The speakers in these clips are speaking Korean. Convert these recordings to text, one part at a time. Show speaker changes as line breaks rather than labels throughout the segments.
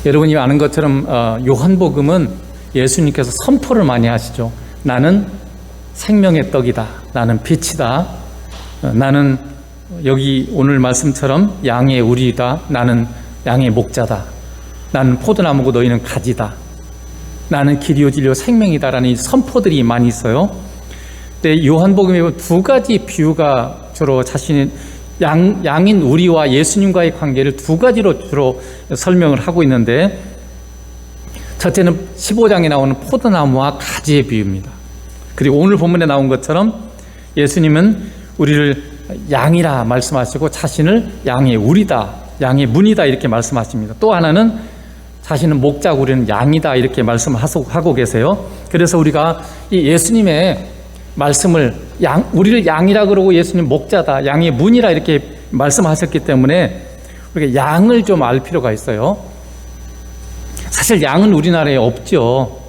여러분이 아는 것처럼 요한복음은 예수님께서 선포를 많이 하시죠. 나는 생명의 떡이다. 나는 빛이다. 나는 여기 오늘 말씀처럼 양의 우리다. 나는 양의 목자다. 나는 포도나무고 너희는 가지다. 나는 길이요 진리요 생명이다라는 이 선포들이 많이 있어요. 근데 요한복음에 보면 두 가지 비유가 주로 자신의 양인 우리와 예수님과의 관계를 두 가지로 주로 설명을 하고 있는데, 첫째는 15장에 나오는 포도나무와 가지의 비유입니다. 그리고 오늘 본문에 나온 것처럼 예수님은 우리를 양이라 말씀하시고 자신을 양의 우리다, 양의 문이다 이렇게 말씀하십니다. 또 하나는 자신은 목자고 우리는 양이다 이렇게 말씀하고 계세요. 그래서 우리가 이 예수님의 말씀을 우리를 양이라 그러고 예수님 목자다, 양의 문이라 이렇게 말씀하셨기 때문에 우리가 양을 좀 알 필요가 있어요. 사실 양은 우리나라에 없죠.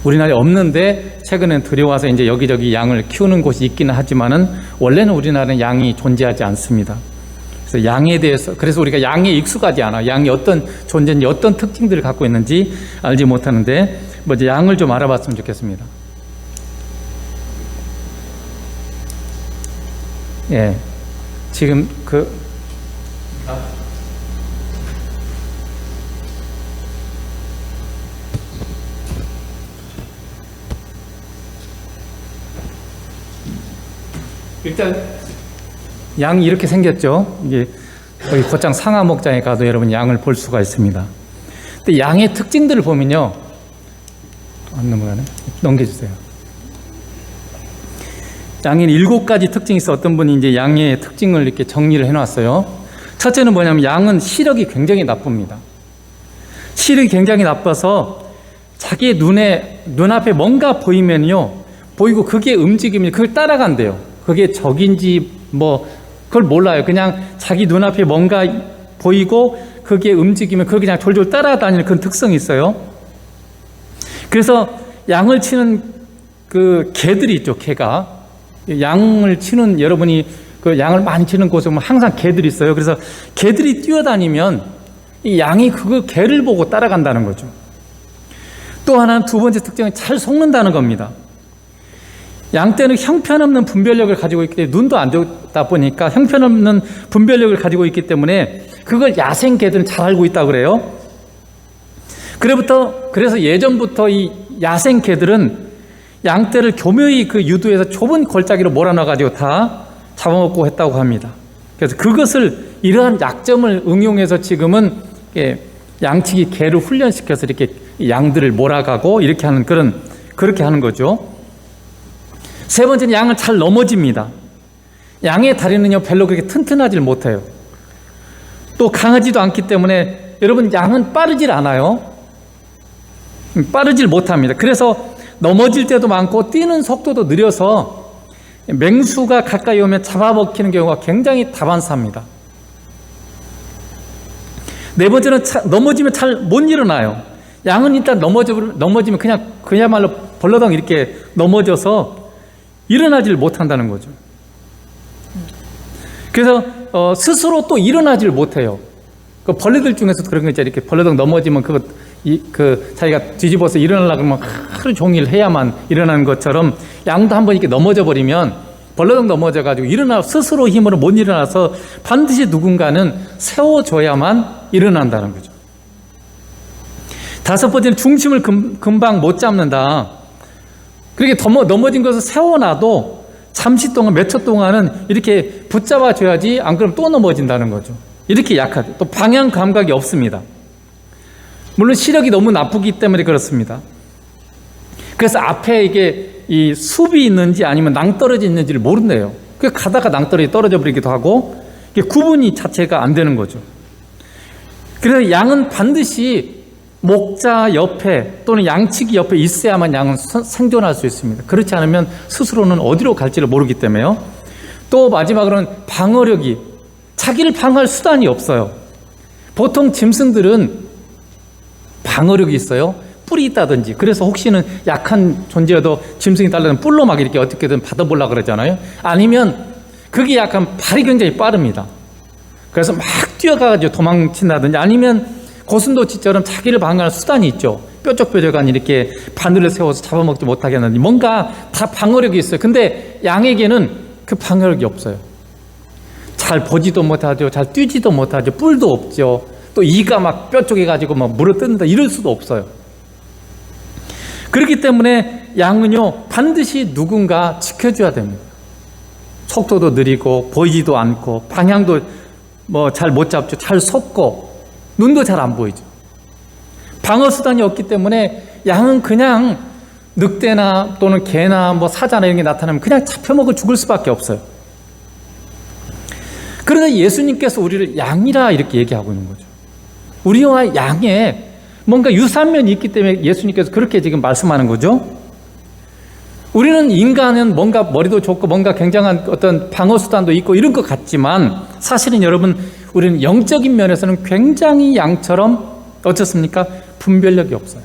우리나라에 없는데 최근엔 들여와서 이제 여기저기 양을 키우는 곳이 있기는 하지만은 원래는 우리나라는 양이 존재하지 않습니다. 그래서 양에 대해서, 그래서 우리가 양에 익숙하지 않아. 양이 어떤 존재인지 어떤 특징들을 갖고 있는지 알지 못하는데 먼저 양을 좀 알아봤으면 좋겠습니다. 예, 지금 일단 양이 이렇게 생겼죠. 이게 거기 곧장 상하 목장에 가도 여러분 양을 볼 수가 있습니다. 근데 양의 특징들을 보면요, 안 넘어가네. 넘겨주세요. 양에는 7가지 특징이 있어. 어떤 분이 이제 양의 특징을 이렇게 정리를 해놨어요. 첫째는 뭐냐면 양은 시력이 굉장히 나쁩니다. 시력이 굉장히 나빠서 자기 눈앞에 뭔가 보이면요, 보이고 그게 움직이면 그걸 따라간대요. 그게 적인지 그걸 몰라요. 그냥 자기 눈앞에 뭔가 보이고 그게 움직이면 그걸 그냥 졸졸 따라다니는 그런 특성이 있어요. 그래서 양을 치는 그 개들이 있죠. 개가 양을 치는, 여러분이 그 양을 많이 치는 곳에 보면 항상 개들이 있어요. 그래서 개들이 뛰어다니면 이 양이 그 개를 보고 따라간다는 거죠. 또 하나는 두 번째 특징은 잘 속는다는 겁니다. 양떼는 형편없는 분별력을 가지고 있기 때문에, 눈도 안 좋다 보니까 형편없는 분별력을 가지고 있기 때문에 그걸 야생 개들은 잘 알고 있다고 그래요. 그래서 예전부터 이 야생 개들은 양떼를 교묘히 그 유도해서 좁은 골짜기로 몰아넣어가지고 다 잡아먹고 했다고 합니다. 그래서 이러한 약점을 응용해서 지금은 양치기 개를 훈련시켜서 이렇게 양들을 몰아가고 이렇게 하는 거죠. 세 번째는 양은 잘 넘어집니다. 양의 다리는요, 별로 그렇게 튼튼하지 못해요. 또 강하지도 않기 때문에 여러분, 양은 빠르질 않아요. 빠르질 못합니다. 그래서 넘어질 때도 많고 뛰는 속도도 느려서 맹수가 가까이 오면 잡아먹히는 경우가 굉장히 다반사입니다. 네 번째는 넘어지면 잘 못 일어나요. 양은 일단 넘어지면 그야말로 벌러덩 이렇게 넘어져서 일어나질 못한다는 거죠. 그래서 스스로 또 일어나질 못해요. 그 벌레들 중에서도 그런 거 있잖아요. 이렇게 벌러덩 넘어지면 자기가 뒤집어서 일어나려고 하면 하루 종일 해야만 일어나는 것처럼, 양도 한번 이렇게 넘어져 버리면 벌러덩 넘어져가지고 스스로 힘으로 못 일어나서 반드시 누군가는 세워줘야만 일어난다는 거죠. 다섯 번째는 중심을 금방 못 잡는다. 그렇게 넘어진 것을 세워놔도 잠시 동안, 몇 초 동안은 이렇게 붙잡아줘야지, 안 그러면 또 넘어진다는 거죠. 이렇게 약하죠. 또 방향 감각이 없습니다. 물론 시력이 너무 나쁘기 때문에 그렇습니다. 그래서 앞에 이 숲이 있는지 아니면 낭떠러지 있는지를 모른대요. 그 가다가 낭떠러지 떨어져 버리기도 하고, 이게 구분이 자체가 안 되는 거죠. 그래서 양은 반드시 목자 옆에 또는 양치기 옆에 있어야만 양은 생존할 수 있습니다. 그렇지 않으면 스스로는 어디로 갈지를 모르기 때문에요. 또 마지막으로는 방어력이, 자기를 방어할 수단이 없어요. 보통 짐승들은 방어력이 있어요. 뿔이 있다든지. 그래서 혹시는 약한 존재여도 짐승이 달라면 뿔로 막 이렇게 어떻게든 받아보려고 그러잖아요. 아니면 그게 약간 발이 굉장히 빠릅니다. 그래서 막 뛰어가가지고 도망친다든지, 아니면 고슴도치처럼 자기를 방어하는 수단이 있죠. 뾰족뾰족한 이렇게 바늘을 세워서 잡아먹지 못하게 하는 뭔가 다 방어력이 있어요. 근데 양에게는 그 방어력이 없어요. 잘 보지도 못하죠. 잘 뛰지도 못하죠. 뿔도 없죠. 또 이가 막 뾰족해가지고 막 물어뜯는다 이럴 수도 없어요. 그렇기 때문에 양은요 반드시 누군가 지켜줘야 됩니다. 속도도 느리고 보이지도 않고 방향도 뭐 잘 못 잡죠. 잘 속고 눈도 잘 안 보이죠. 방어 수단이 없기 때문에 양은 그냥 늑대나 또는 개나 뭐 사자나 이런 게 나타나면 그냥 잡혀먹어 죽을 수밖에 없어요. 그런데 예수님께서 우리를 양이라 이렇게 얘기하고 있는 거죠. 우리와 양에 뭔가 유사면이 있기 때문에 예수님께서 그렇게 지금 말씀하는 거죠. 우리는 인간은 뭔가 머리도 좋고 뭔가 굉장한 어떤 방어 수단도 있고 이런 것 같지만 사실은 여러분 우리는 영적인 면에서는 굉장히 양처럼 어떻습니까? 분별력이 없어요.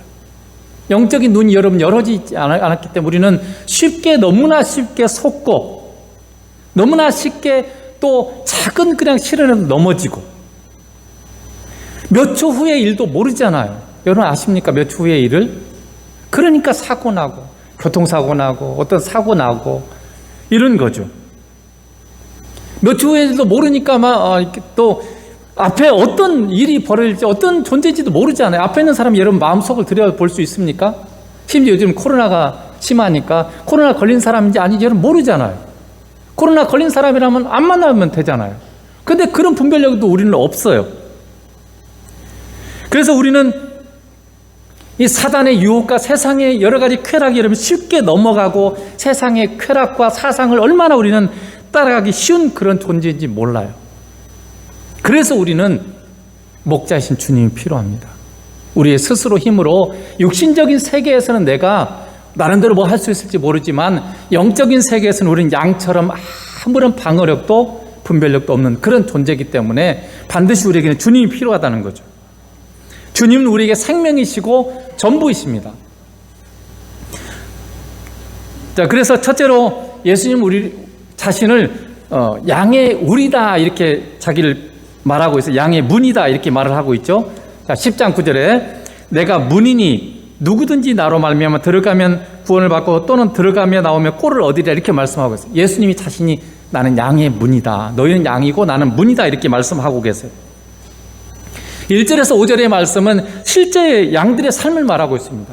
영적인 눈이 여러분 열어지지 않았기 때문에 우리는 쉽게 너무나 쉽게 속고 너무나 쉽게 또 작은 그냥 시련에도 넘어지고 몇 초 후의 일도 모르잖아요. 여러분 아십니까? 몇 초 후의 일을? 그러니까 사고 나고 교통사고 나고 어떤 사고 나고 이런 거죠. 몇 초 후의 일도 모르니까 막 또 앞에 어떤 일이 벌어질지 어떤 존재인지도 모르잖아요. 앞에 있는 사람이 여러분 마음속을 들여볼 수 있습니까? 심지어 요즘 코로나가 심하니까 코로나 걸린 사람인지 아닌지 여러분 모르잖아요. 코로나 걸린 사람이라면 안 만나면 되잖아요. 근데 그런 분별력도 우리는 없어요. 그래서 우리는 이 사단의 유혹과 세상의 여러 가지 쾌락이 여러분 쉽게 넘어가고 세상의 쾌락과 사상을 얼마나 우리는 따라가기 쉬운 그런 존재인지 몰라요. 그래서 우리는 목자이신 주님이 필요합니다. 우리의 스스로 힘으로 육신적인 세계에서는 내가 나름대로 뭐 할 수 있을지 모르지만 영적인 세계에서는 우리는 양처럼 아무런 방어력도 분별력도 없는 그런 존재이기 때문에 반드시 우리에게는 주님이 필요하다는 거죠. 주님은 우리에게 생명이시고 전부이십니다. 자, 그래서 첫째로 예수님 우리 자신을 양의 우리다 이렇게 자기를 말하고 있어요. 양의 문이다 이렇게 말을 하고 있죠. 자, 10장 9절에 내가 문이니 누구든지 나로 말미암아 들어가면 구원을 받고 또는 들어가며 나오며 꼴을 얻으리라 이렇게 말씀하고 있어요. 예수님이 자신이 나는 양의 문이다. 너희는 양이고 나는 문이다 이렇게 말씀하고 계세요. 1절에서 5절의 말씀은 실제 양들의 삶을 말하고 있습니다.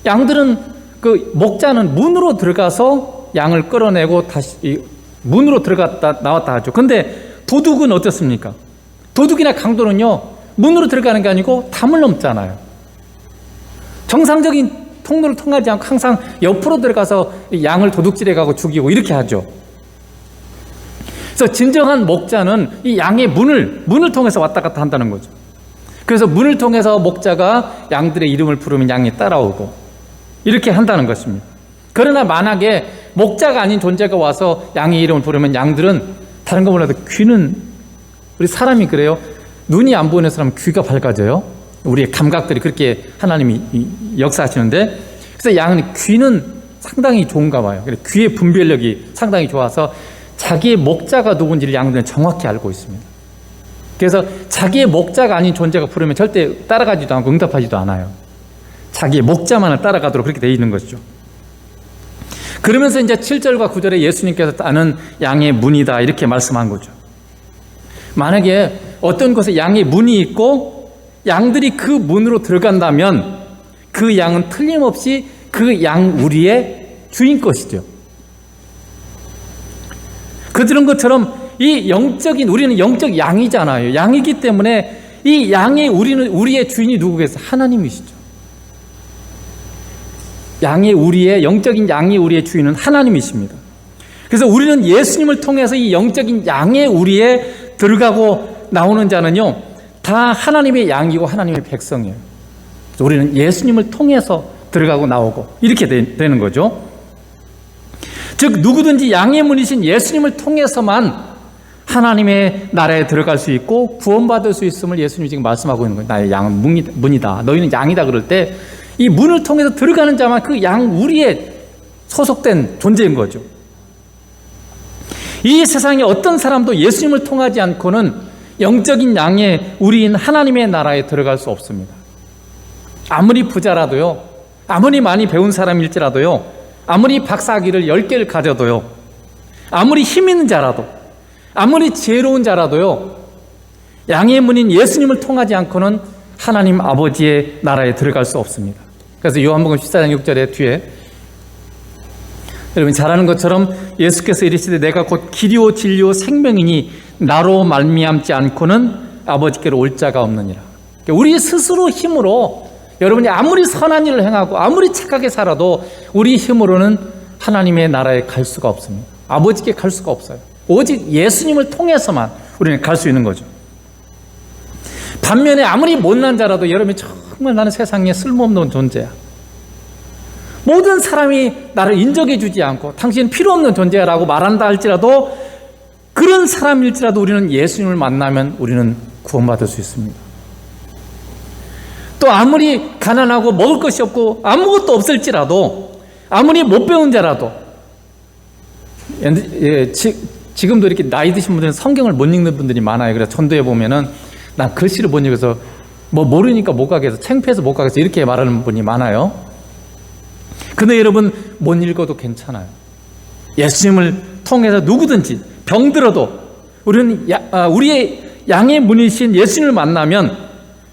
양들은 그 목자는 문으로 들어가서 양을 끌어내고 다시 문으로 들어갔다 나왔다 하죠. 근데 도둑은 어떻습니까? 도둑이나 강도는요 문으로 들어가는 게 아니고 담을 넘잖아요. 정상적인 통로를 통하지 않고 항상 옆으로 들어가서 양을 도둑질해 가고 죽이고 이렇게 하죠. 그래서 진정한 목자는 이 양의 문을 통해서 왔다 갔다 한다는 거죠. 그래서 문을 통해서 목자가 양들의 이름을 부르면 양이 따라오고 이렇게 한다는 것입니다. 그러나 만약에 목자가 아닌 존재가 와서 양의 이름을 부르면 양들은 다른 거 몰라도 귀는 우리 사람이 그래요. 눈이 안 보이는 사람은 귀가 밝아져요. 우리의 감각들이 그렇게 하나님이 역사하시는데 그래서 양은 귀는 상당히 좋은가 봐요. 귀의 분별력이 상당히 좋아서 자기의 목자가 누군지를 양들은 정확히 알고 있습니다. 그래서 자기의 목자가 아닌 존재가 부르면 절대 따라가지도 않고 응답하지도 않아요. 자기의 목자만을 따라가도록 그렇게 되어 있는 것이죠. 그러면서 이제 7절과 9절에 예수님께서 나는 양의 문이다 이렇게 말씀한 거죠. 만약에 어떤 곳에 양의 문이 있고 양들이 그 문으로 들어간다면 그 양은 틀림없이 그 양 우리의 주인 것이죠. 그런 것처럼 이 영적인 우리는 영적 양이잖아요. 양이기 때문에 이 양의 우리의 주인이 누구겠어요? 하나님이시죠. 영적인 양의 우리의 주인은 하나님이십니다. 그래서 우리는 예수님을 통해서 이 영적인 양의 우리에 들어가고 나오는 자는요 다 하나님의 양이고 하나님의 백성이에요. 그래서 우리는 예수님을 통해서 들어가고 나오고 이렇게 되는 거죠. 즉 누구든지 양의 문이신 예수님을 통해서만 하나님의 나라에 들어갈 수 있고 구원받을 수 있음을 예수님이 지금 말씀하고 있는 거예요. 나의 양은 문이다. 너희는 양이다. 그럴 때 이 문을 통해서 들어가는 자만 그 양 우리에 소속된 존재인 거죠. 이 세상에 어떤 사람도 예수님을 통하지 않고는 영적인 양의 우리인 하나님의 나라에 들어갈 수 없습니다. 아무리 부자라도요, 아무리 많이 배운 사람일지라도요, 아무리 박사학위를 10개를 가져도요, 아무리 힘 있는 자라도, 아무리 지혜로운 자라도요, 양의 문인 예수님을 통하지 않고는 하나님 아버지의 나라에 들어갈 수 없습니다. 그래서 요한복음 14장 6절에 뒤에 여러분 잘 아는 것처럼 예수께서 이르시되 내가 곧 길이요 진리요 생명이니 나로 말미암지 않고는 아버지께로 올 자가 없느니라. 우리 스스로 힘으로 여러분이 아무리 선한 일을 행하고 아무리 착하게 살아도 우리 힘으로는 하나님의 나라에 갈 수가 없습니다. 아버지께 갈 수가 없어요. 오직 예수님을 통해서만 우리는 갈 수 있는 거죠. 반면에 아무리 못난 자라도 여러분이 정말 나는 세상에 쓸모없는 존재야, 모든 사람이 나를 인정해 주지 않고 당신 필요 없는 존재라고 말한다 할지라도, 그런 사람일지라도 우리는 예수님을 만나면 우리는 구원받을 수 있습니다. 또 아무리 가난하고 먹을 것이 없고 아무것도 없을지라도, 아무리 못 배운 자라도, 지금도 이렇게 나이 드신 분들은 성경을 못 읽는 분들이 많아요. 그래서 전도에 보면은 난 글씨를 못 읽어서 뭐 모르니까 못 가겠어, 창피해서 못 가겠어, 이렇게 말하는 분이 많아요. 근데 여러분, 못 읽어도 괜찮아요. 예수님을 통해서 누구든지 병들어도 우리는 우리의 양의 문이신 예수님을 만나면,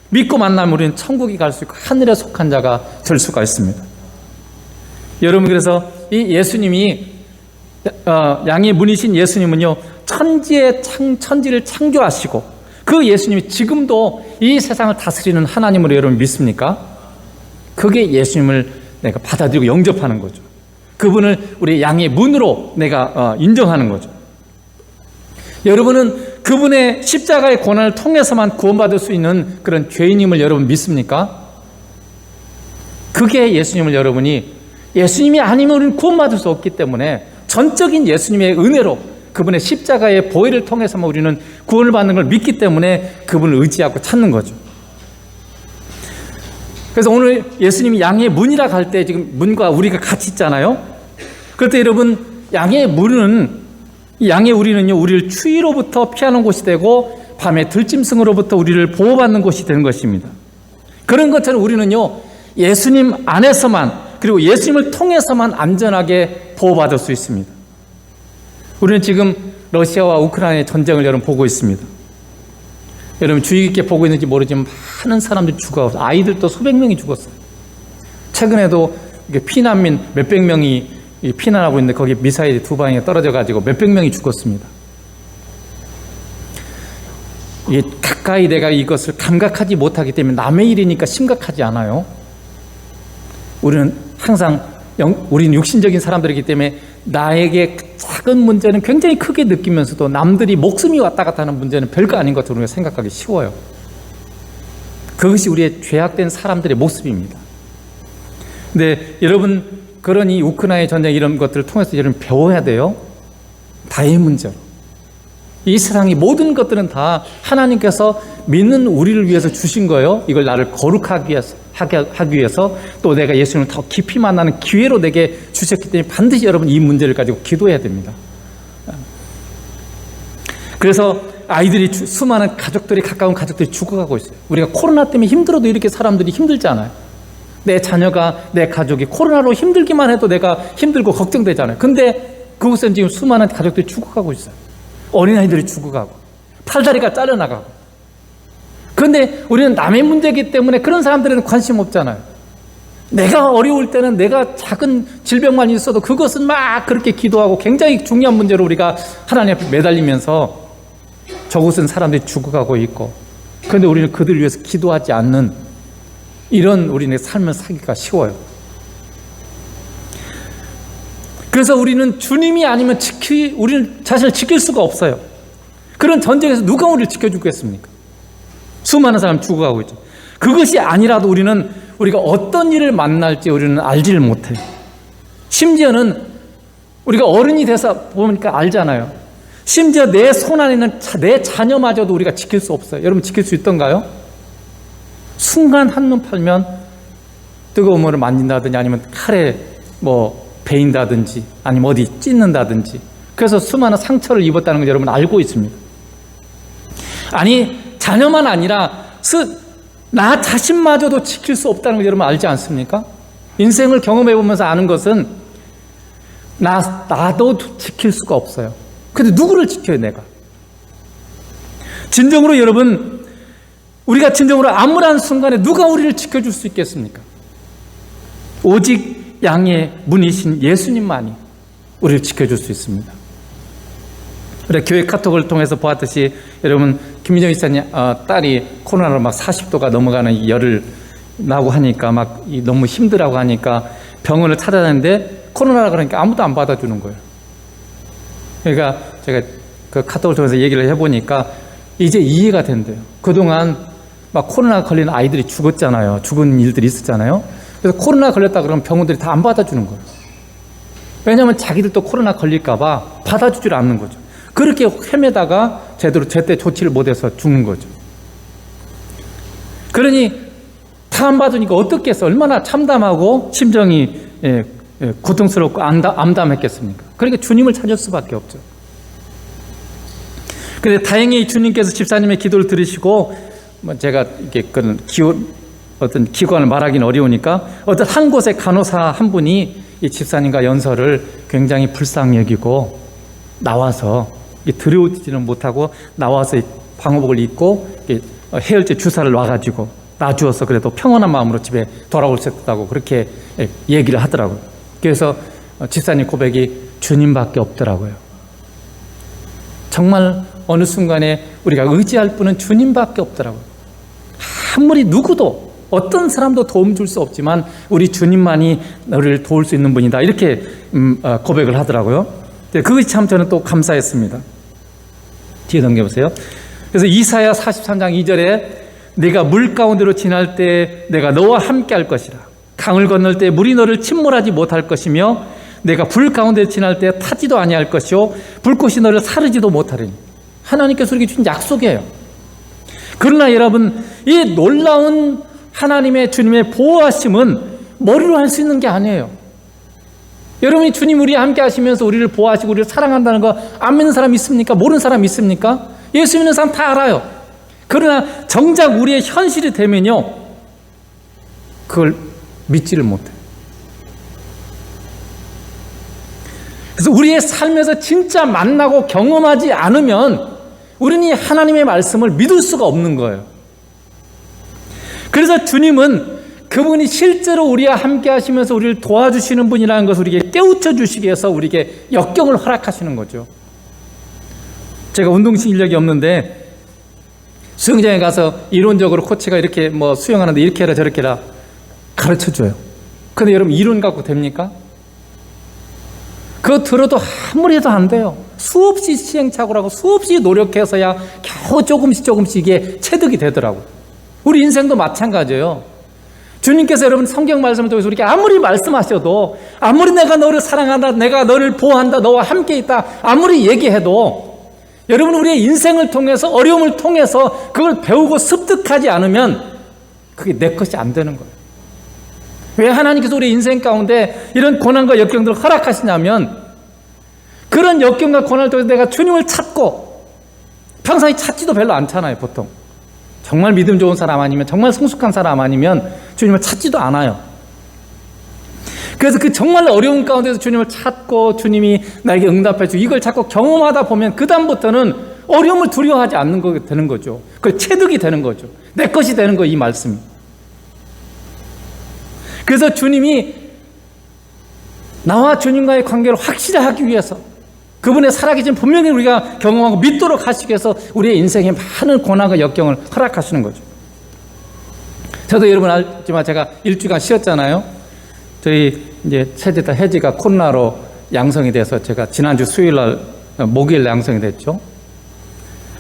믿고 만나면 우리는 천국에 갈 수 있고 하늘에 속한 자가 될 수가 있습니다. 여러분, 그래서 이 예수님이 양의 문이신 예수님은요, 천지를 창조하시고 그 예수님이 지금도 이 세상을 다스리는 하나님으로 여러분 믿습니까? 그게 예수님을 내가 받아들이고 영접하는 거죠. 그분을 우리 양의 문으로 내가 인정하는 거죠. 여러분은 그분의 십자가의 고난을 통해서만 구원받을 수 있는 그런 죄인임을 여러분 믿습니까? 그게 예수님을 여러분이, 예수님이 아니면 우리는 구원받을 수 없기 때문에 전적인 예수님의 은혜로 그분의 십자가의 보혈을 통해서만 우리는 구원을 받는 걸 믿기 때문에 그분을 의지하고 찾는 거죠. 그래서 오늘 예수님이 양의 문이라 할 때 지금 문과 우리가 같이 있잖아요. 그럴 때 여러분, 양의 문은, 양의 우리는요, 우리를 추위로부터 피하는 곳이 되고 밤의 들짐승으로부터 우리를 보호받는 곳이 되는 것입니다. 그런 것처럼 우리는요, 예수님 안에서만, 그리고 예수님을 통해서만 안전하게 보호받을 수 있습니다. 우리는 지금 러시아와 우크라이나의 전쟁을 여러분 보고 있습니다. 여러분 주의 깊게 보고 있는지 모르지만 많은 사람들이 죽어서, 아이들도 수백 명이 죽었어요. 최근에도 피난민 몇백 명이 피난하고 있는데 거기 미사일이 2방에 떨어져 가지고 몇백 명이 죽었습니다. 이게 가까이 내가 이것을 감각하지 못하기 때문에 남의 일이니까 심각하지 않아요. 우리는 항상 우리는 육신적인 사람들이기 때문에 나에게 작은 문제는 굉장히 크게 느끼면서도 남들이 목숨이 왔다 갔다 하는 문제는 별거 아닌 것으로 우리가 생각하기 쉬워요. 그것이 우리의 죄악된 사람들의 모습입니다. 근데 여러분, 그러니 우크라이나 전쟁 이런 것들을 통해서 여러분 배워야 돼요. 다의 문제로. 이 세상의 모든 것들은 다 하나님께서 믿는 우리를 위해서 주신 거예요. 이걸 나를 거룩하기 위해서, 하기 위해서, 또 내가 예수님을 더 깊이 만나는 기회로 내게 주셨기 때문에 반드시 여러분 이 문제를 가지고 기도해야 됩니다. 그래서 아이들이, 수많은 가족들이, 가까운 가족들이 죽어가고 있어요. 우리가 코로나 때문에 힘들어도 이렇게 사람들이 힘들잖아요. 내 자녀가, 내 가족이 코로나로 힘들기만 해도 내가 힘들고 걱정되잖아요. 근데 그곳엔 지금 수많은 가족들이 죽어가고 있어요. 어린아이들이 죽어가고 팔다리가 잘려나가고. 그런데 우리는 남의 문제이기 때문에 그런 사람들에는 관심 없잖아요. 내가 어려울 때는 내가 작은 질병만 있어도 그것은 막 그렇게 기도하고 굉장히 중요한 문제로 우리가 하나님 앞에 매달리면서 저곳은 사람들이 죽어가고 있고, 그런데 우리는 그들을 위해서 기도하지 않는 이런 우리의 삶을 살기가 쉬워요. 그래서 우리는 주님이 아니면 우리는 자신을 지킬 수가 없어요. 그런 전쟁에서 누가 우리를 지켜주겠습니까? 수많은 사람이 죽어가고 있죠. 그것이 아니라도 우리가 어떤 일을 만날지 우리는 알지를 못해요. 심지어는 우리가 어른이 돼서 보니까 알잖아요. 심지어 내 손 안에 있는 내 자녀마저도 우리가 지킬 수 없어요. 여러분 지킬 수 있던가요? 순간 한눈 팔면 뜨거운 물을 만진다든지 아니면 칼에 베인다든지 아니면 어디 찢는다든지, 그래서 수많은 상처를 입었다는 걸 여러분 알고 있습니다. 아니, 자녀만 아니라 나 자신마저도 지킬 수 없다는 걸 여러분 알지 않습니까? 인생을 경험해 보면서 아는 것은 나도 지킬 수가 없어요. 근데 누구를 지켜요, 내가? 진정으로 여러분, 우리가 진정으로 암울한 순간에 누가 우리를 지켜줄 수 있겠습니까? 오직 양의 문이신 예수님만이 우리를 지켜줄 수 있습니다. 우리 교회 카톡을 통해서 보았듯이 여러분, 김민정 이사님 딸이 코로나로 막 40도가 넘어가는 열을 나고 하니까 막 너무 힘들다고 하니까 병원을 찾아다녔는데 코로나라 그러니까 아무도 안 받아주는 거예요. 그러니까 제가 그 카톡을 통해서 얘기를 해보니까 이제 이해가 된대요. 그동안 막 코로나 걸린 아이들이 죽었잖아요. 죽은 일들이 있었잖아요. 그래서 코로나 걸렸다 그러면 병원들이 다 안 받아주는 거예요. 왜냐하면 자기들도 코로나 걸릴까봐 받아주질 않는 거죠. 그렇게 헤매다가 제때 조치를 못해서 죽는 거죠. 그러니 다 안 받으니까 어떻겠어? 얼마나 참담하고 심정이 고통스럽고 암담했겠습니까? 그러니까 주님을 찾을 수밖에 없죠. 그런데 다행히 주님께서 집사님의 기도를 들으시고, 제가 이렇게 어떤 기관을 말하기는 어려우니까 어떤 한 곳의 간호사 한 분이 이 집사님과 연설을 굉장히 불쌍히 여기고 나와서 들여오지는 못하고 나와서 방호복을 입고 해열제 주사를 놔가지고 놔주어서 그래도 평온한 마음으로 집에 돌아올 수 있다고 그렇게 얘기를 하더라고요. 그래서 집사님 고백이 주님밖에 없더라고요. 정말 어느 순간에 우리가 의지할 분은 주님밖에 없더라고요. 아무리 누구도 어떤 사람도 도움 줄 수 없지만 우리 주님만이 너를 도울 수 있는 분이다, 이렇게 고백을 하더라고요. 그것이 참 저는 또 감사했습니다. 뒤에 넘겨보세요. 그래서 이사야 43장 2절에 내가 물 가운데로 지날 때 내가 너와 함께 할 것이라. 강을 건널 때 물이 너를 침몰하지 못할 것이며 내가 불 가운데 지날 때 타지도 아니할 것이요 불꽃이 너를 사르지도 못하리니. 하나님께서 우리에게 주신 약속이에요. 그러나 여러분, 이 놀라운 하나님의 주님의 보호하심은 머리로 할 수 있는 게 아니에요. 여러분이 주님 우리와 함께 하시면서 우리를 보호하시고 우리를 사랑한다는 거 안 믿는 사람 있습니까? 모르는 사람 있습니까? 예수 믿는 사람 다 알아요. 그러나 정작 우리의 현실이 되면요, 그걸 믿지를 못해요. 그래서 우리의 삶에서 진짜 만나고 경험하지 않으면 우리는 이 하나님의 말씀을 믿을 수가 없는 거예요. 그래서 주님은 그분이 실제로 우리와 함께 하시면서 우리를 도와주시는 분이라는 것을 우리에게 깨우쳐 주시기 위해서 우리에게 역경을 허락하시는 거죠. 제가 운동 실력이 없는데 수영장에 가서 이론적으로 코치가 이렇게 수영하는데 이렇게 해라 저렇게 해라 가르쳐 줘요. 근데 여러분, 이론 갖고 됩니까? 그거 들어도 아무리 해도 안 돼요. 수없이 시행착오를 하고 수없이 노력해서야 겨우 조금씩 이게 체득이 되더라고요. 우리 인생도 마찬가지예요. 주님께서 여러분 성경 말씀을 통해서 우리에게 아무리 말씀하셔도, 아무리 내가 너를 사랑한다, 내가 너를 보호한다, 너와 함께 있다, 아무리 얘기해도 여러분 우리의 인생을 통해서, 어려움을 통해서 그걸 배우고 습득하지 않으면 그게 내 것이 안 되는 거예요. 왜 하나님께서 우리 인생 가운데 이런 고난과 역경들을 허락하시냐면, 그런 역경과 고난을 통해서 내가 주님을 찾고, 평상시 찾지도 별로 않잖아요. 보통 정말 믿음 좋은 사람 아니면, 정말 성숙한 사람 아니면 주님을 찾지도 않아요. 그래서 그 정말 어려운 가운데서 주님을 찾고 주님이 나에게 응답해 주고 이걸 자꾸 경험하다 보면 그 다음부터는 어려움을 두려워하지 않는 거 되는 거죠. 그 체득이 되는 거죠. 내 것이 되는 거, 이 말씀이. 그래서 주님이 나와 주님과의 관계를 확실히 하기 위해서, 그분의 살아계신 분명히 우리가 경험하고 믿도록 하시기 위해서 우리의 인생에 많은 고난과 역경을 허락하시는 거죠. 저도 여러분 알지만 제가 일주간 쉬었잖아요. 저희 이제 셋째 혜지가 코로나로 양성이 돼서 제가 지난주 수요일날 목요일 양성이 됐죠.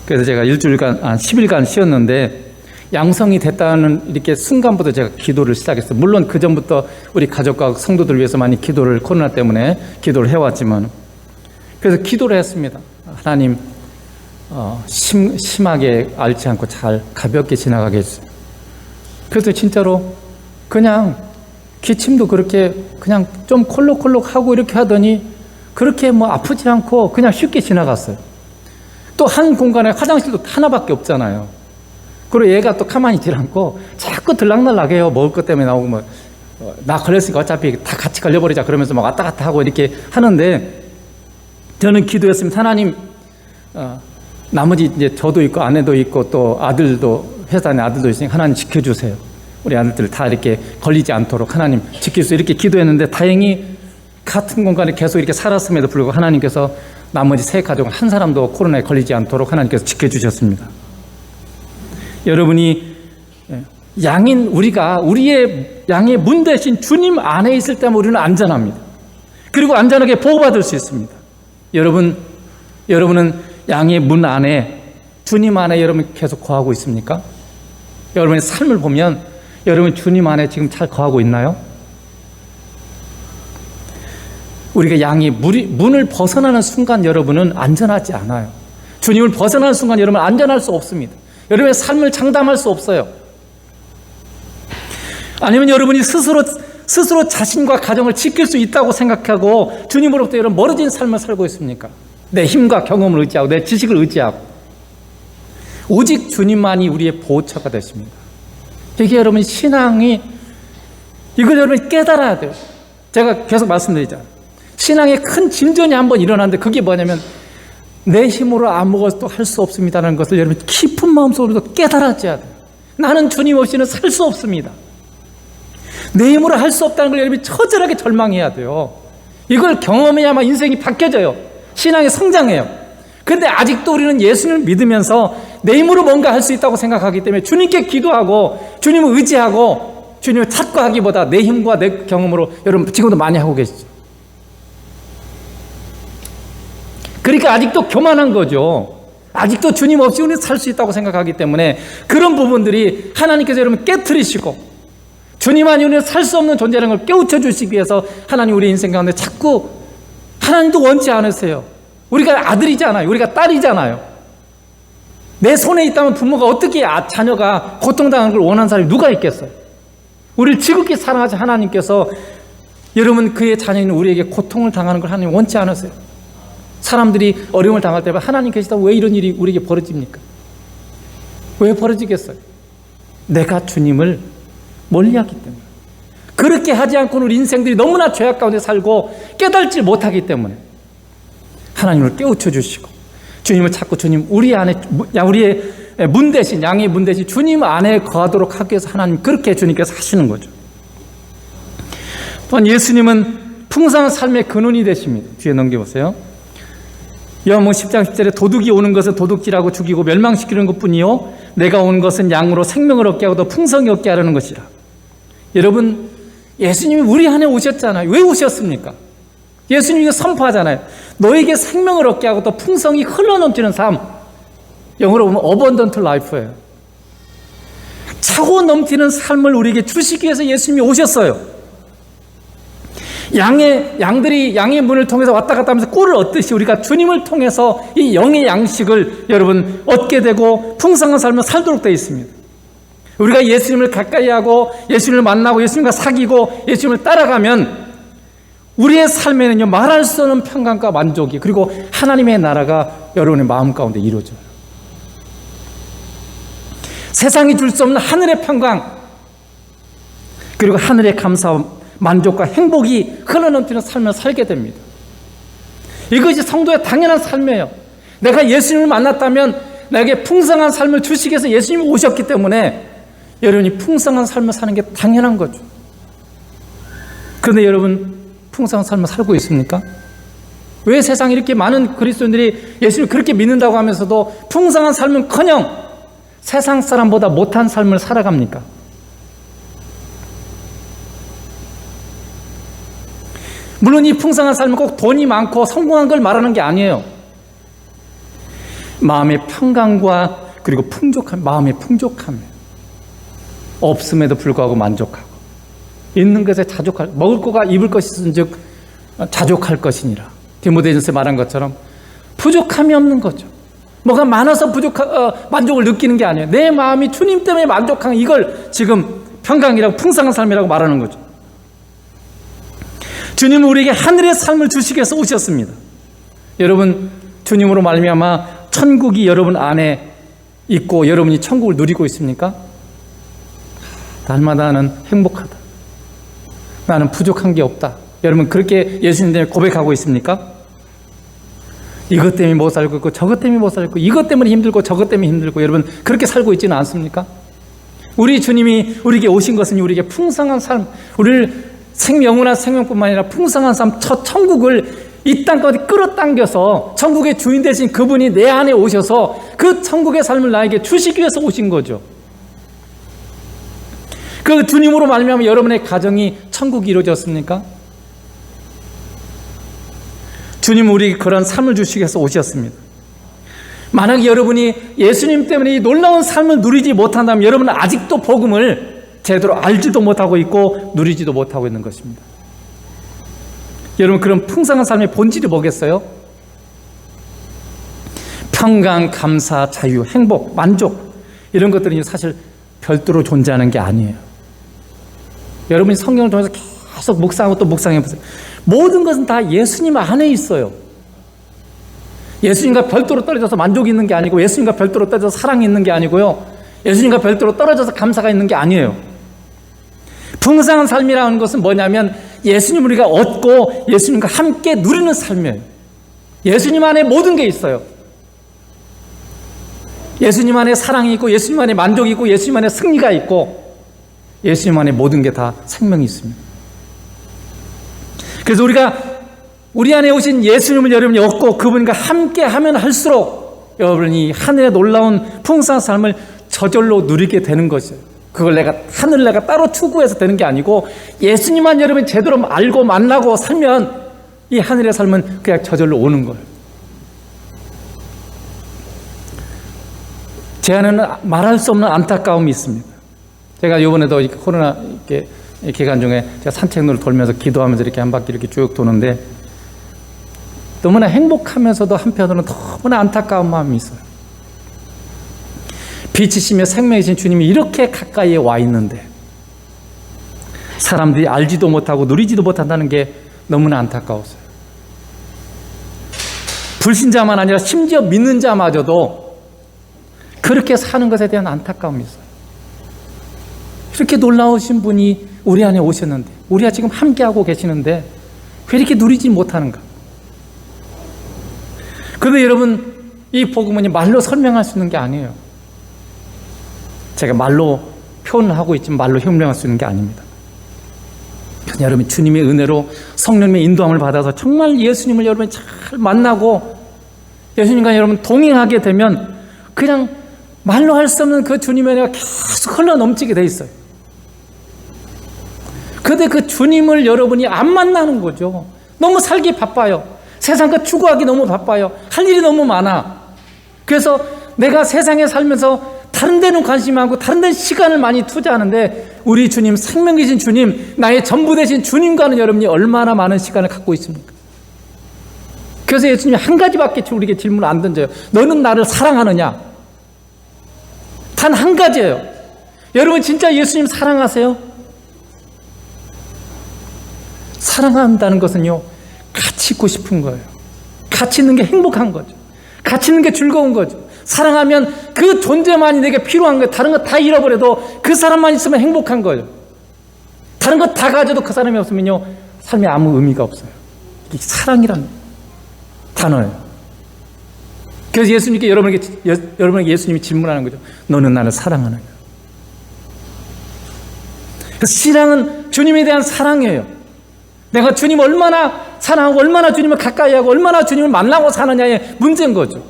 그래서 제가 일주일간 10일간 쉬었는데, 양성이 됐다는 이렇게 순간부터 제가 기도를 시작했어요. 물론 그 전부터 우리 가족과 성도들 위해서 많이 코로나 때문에 기도를 해왔지만, 그래서 기도를 했습니다. 하나님, 심하게 앓지 않고 잘 가볍게 지나가게 해주세요. 그래서 진짜로 그냥 기침도 그렇게 그냥 좀 콜록콜록 하고 이렇게 하더니 그렇게 아프지 않고 그냥 쉽게 지나갔어요. 또 한 공간에 화장실도 하나밖에 없잖아요. 그리고 얘가 또 가만히 있질 않고 자꾸 들락날락해요. 먹을 것 때문에 나오고 뭐 나 걸렸으니까 어차피 다 같이 걸려버리자 그러면서 막 왔다 갔다 하고 이렇게 하는데, 저는 기도했습니다. 하나님, 나머지 이제 저도 있고 아내도 있고 또 아들도, 회사 내 아들도 있으니 하나님 지켜주세요. 우리 아들들 다 이렇게 걸리지 않도록 하나님 지켜주세요. 이렇게 기도했는데 다행히 같은 공간에 계속 이렇게 살았음에도 불구하고 하나님께서 나머지 세 가족은 한 사람도 코로나에 걸리지 않도록 하나님께서 지켜주셨습니다. 여러분이 양인 우리가 우리의 양의 문 대신 주님 안에 있을 때만 우리는 안전합니다. 그리고 안전하게 보호받을 수 있습니다. 여러분은 양의 문 안에, 주님 안에 여러분 계속 거하고 있습니까? 여러분의 삶을 보면 여러분 주님 안에 지금 잘 거하고 있나요? 우리가 양의 문을 벗어나는 순간 여러분은 안전하지 않아요. 주님을 벗어나는 순간 여러분은 안전할 수 없습니다. 여러분의 삶을 장담할 수 없어요. 아니면 여러분이 스스로 자신과 가정을 지킬 수 있다고 생각하고 주님으로부터 여러분 멀어진 삶을 살고 있습니까? 내 힘과 경험을 의지하고 내 지식을 의지하고. 오직 주님만이 우리의 보호처가 되십니다. 이게 여러분 신앙이, 이걸 여러분이 깨달아야 돼요. 제가 계속 말씀드리잖아요. 신앙에 큰 진전이 한번 일어나는데 그게 뭐냐면 내 힘으로 아무것도 할 수 없습니다라는 것을 여러분 깊은 마음속으로도 깨달아져야 돼요. 나는 주님 없이는 살 수 없습니다. 내 힘으로 할 수 없다는 걸 여러분이 처절하게 절망해야 돼요. 이걸 경험해야만 인생이 바뀌어져요. 신앙이 성장해요. 그런데 아직도 우리는 예수님을 믿으면서 내 힘으로 뭔가 할 수 있다고 생각하기 때문에 주님께 기도하고 주님을 의지하고 주님을 찾고 하기보다 내 힘과 내 경험으로 여러분 지금도 많이 하고 계시죠. 그러니까 아직도 교만한 거죠. 아직도 주님 없이 우리는 살 수 있다고 생각하기 때문에 그런 부분들이 하나님께서 여러분 깨트리시고 주님 아니면 살 수 없는 존재라는 걸 깨우쳐 주시기 위해서 하나님 우리 인생 가운데 자꾸, 하나님도 원치 않으세요. 우리가 아들이잖아요. 우리가 딸이잖아요. 내 손에 있다면 부모가 어떻게 자녀가 고통당하는 걸 원하는 사람이 누가 있겠어요? 우리를 지극히 사랑하신 하나님께서 여러분 그의 자녀인 우리에게 고통을 당하는 걸 하나님 원치 않으세요. 사람들이 어려움을 당할 때마다 하나님 계시다고 왜 이런 일이 우리에게 벌어집니까? 왜 벌어지겠어요? 내가 주님을 멀리하기 때문에. 그렇게 하지 않고는 우리 인생들이 너무나 죄악 가운데 살고 깨달지 못하기 때문에 하나님을 깨우쳐 주시고 주님을 찾고 주님 우리 안에, 우리의 문 대신, 양의 문 대신 주님 안에 거하도록 하기 위해서 하나님 그렇게 주님께서 하시는 거죠. 또한 예수님은 풍성한 삶의 근원이 되십니다. 뒤에 넘겨보세요. 요한복음 10장 10절에 도둑이 오는 것은 도둑질하고 죽이고 멸망시키는 것뿐이요 내가 온 것은 양으로 생명을 얻게 하고 더 풍성히 얻게 하려는 것이라. 여러분 예수님이 우리 안에 오셨잖아요. 왜 오셨습니까? 예수님이 선포하잖아요. 너에게 생명을 얻게 하고 더 풍성히 흘러넘치는 삶. 영어로 보면 abundant life예요. 차고 넘치는 삶을 우리에게 주시기 위해서 예수님이 오셨어요. 양들이 양의 문을 통해서 왔다 갔다 하면서 꿀을 얻듯이 우리가 주님을 통해서 이 영의 양식을 여러분 얻게 되고 풍성한 삶을 살도록 되어 있습니다. 우리가 예수님을 가까이 하고 예수님을 만나고 예수님과 사귀고 예수님을 따라가면 우리의 삶에는요 말할 수 없는 평강과 만족이, 그리고 하나님의 나라가 여러분의 마음 가운데 이루어져요. 세상이 줄 수 없는 하늘의 평강, 그리고 하늘의 감사와 만족과 행복이 흘러넘치는 삶을 살게 됩니다. 이것이 성도의 당연한 삶이에요. 내가 예수님을 만났다면 나에게 풍성한 삶을 주시기 위해서 예수님이 오셨기 때문에 여러분이 풍성한 삶을 사는 게 당연한 거죠. 그런데 여러분 풍성한 삶을 살고 있습니까? 왜 세상에 이렇게 많은 그리스도인들이 예수님을 그렇게 믿는다고 하면서도 풍성한 삶은커녕 세상 사람보다 못한 삶을 살아갑니까? 물론 이 풍성한 삶은 꼭 돈이 많고 성공한 걸 말하는 게 아니에요. 마음의 평강과 그리고 풍족함, 마음의 풍족함, 없음에도 불구하고 만족하고 있는 것에 자족할, 먹을 거가 입을 것이 있은즉 자족할 것이니라. 디모데전서에 말한 것처럼 부족함이 없는 거죠. 뭐가 많아서 만족을 느끼는 게 아니에요. 내 마음이 주님 때문에 만족한, 이걸 지금 평강이라고, 풍성한 삶이라고 말하는 거죠. 주님은 우리에게 하늘의 삶을 주시기 위해서 오셨습니다. 여러분 주님으로 말미암아 천국이 여러분 안에 있고 여러분이 천국을 누리고 있습니까? 날마다 나는 행복하다. 나는 부족한 게 없다. 여러분 그렇게 예수님 때문에 고백하고 있습니까? 이것 때문에 못 살고 있고 저것 때문에 못 살고 이것 때문에 힘들고 저것 때문에 힘들고 여러분 그렇게 살고 있지는 않습니까? 우리 주님이 우리에게 오신 것은 우리에게 풍성한 삶, 우리를 영원한 생명뿐만 아니라 풍성한 삶, 첫 천국을 이 땅까지 끌어당겨서 천국의 주인 되신 그분이 내 안에 오셔서 그 천국의 삶을 나에게 주시기 위해서 오신 거죠. 그 주님으로 말미암아 여러분의 가정이 천국이 이루어졌습니까? 주님은 우리에게 그런 삶을 주시기 위해서 오셨습니다. 만약 여러분이 예수님 때문에 이 놀라운 삶을 누리지 못한다면 여러분은 아직도 복음을 제대로 알지도 못하고 있고 누리지도 못하고 있는 것입니다. 여러분 그런 풍성한 삶의 본질이 뭐겠어요? 평강, 감사, 자유, 행복, 만족 이런 것들이 사실 별도로 존재하는 게 아니에요. 여러분이 성경을 통해서 계속 묵상하고 또 묵상해보세요. 모든 것은 다 예수님 안에 있어요. 예수님과 별도로 떨어져서 만족이 있는 게 아니고 예수님과 별도로 떨어져서 사랑이 있는 게 아니고요. 예수님과 별도로 떨어져서 감사가 있는 게 아니에요. 풍성한 삶이라는 것은 뭐냐면 예수님을 우리가 얻고 예수님과 함께 누리는 삶이에요. 예수님 안에 모든 게 있어요. 예수님 안에 사랑이 있고 예수님 안에 만족이 있고 예수님 안에 승리가 있고 예수님 안에 모든 게 다 생명이 있습니다. 그래서 우리가 우리 안에 오신 예수님을 여러분이 얻고 그분과 함께 하면 할수록 여러분이 하늘의 놀라운 풍성한 삶을 저절로 누리게 되는 것이에요. 그걸 하늘을 내가 따로 추구해서 되는 게 아니고 예수님만 여러분이 제대로 알고 만나고 살면 이 하늘의 삶은 그냥 저절로 오는 거예요. 제 안에는 말할 수 없는 안타까움이 있습니다. 제가 이번에도 코로나 기간 중에 제가 산책로를 돌면서 기도하면서 이렇게 한 바퀴 이렇게 쭉 도는데 너무나 행복하면서도 한편으로는 너무나 안타까운 마음이 있어요. 빛이시며 생명이신 주님이 이렇게 가까이에 와 있는데 사람들이 알지도 못하고 누리지도 못한다는 게 너무나 안타까웠어요. 불신자만 아니라 심지어 믿는 자마저도 그렇게 사는 것에 대한 안타까움이 있어요. 이렇게 놀라우신 분이 우리 안에 오셨는데 우리가 지금 함께하고 계시는데 왜 이렇게 누리지 못하는가? 그런데 여러분 이 복음은 말로 설명할 수 있는 게 아니에요. 제가 말로 표현을 하고 있지만 말로 설명할 수 있는 게 아닙니다. 여러분 주님의 은혜로 성령님의 인도함을 받아서 정말 예수님을 여러분이 잘 만나고 예수님과 여러분 동행하게 되면 그냥 말로 할 수 없는 그 주님의 은혜가 계속 흘러 넘치게 돼 있어요. 그런데 그 주님을 여러분이 안 만나는 거죠. 너무 살기 바빠요. 세상과 추구하기 너무 바빠요. 할 일이 너무 많아. 그래서 내가 세상에 살면서 다른 데는 관심이 많고 다른 데 시간을 많이 투자하는데 우리 주님, 생명이신 주님, 나의 전부 되신 주님과는 여러분이 얼마나 많은 시간을 갖고 있습니까? 그래서 예수님이 한 가지밖에 우리에게 질문을 안 던져요. 너는 나를 사랑하느냐? 단 한 가지예요. 여러분 진짜 예수님 사랑하세요? 사랑한다는 것은요, 같이 있고 싶은 거예요. 같이 있는 게 행복한 거죠. 같이 있는 게 즐거운 거죠. 사랑하면 그 존재만이 내게 필요한 거예요. 다른 거 다 잃어버려도 그 사람만 있으면 행복한 거예요. 다른 거 다 가져도 그 사람이 없으면요, 삶에 아무 의미가 없어요. 이게 사랑이란 단어예요. 그래서 여러분에게 예수님이 질문하는 거죠. 너는 나를 사랑하느냐? 신앙은 주님에 대한 사랑이에요. 내가 주님을 얼마나 사랑하고 얼마나 주님을 가까이 하고 얼마나 주님을 만나고 사느냐의 문제인 거죠.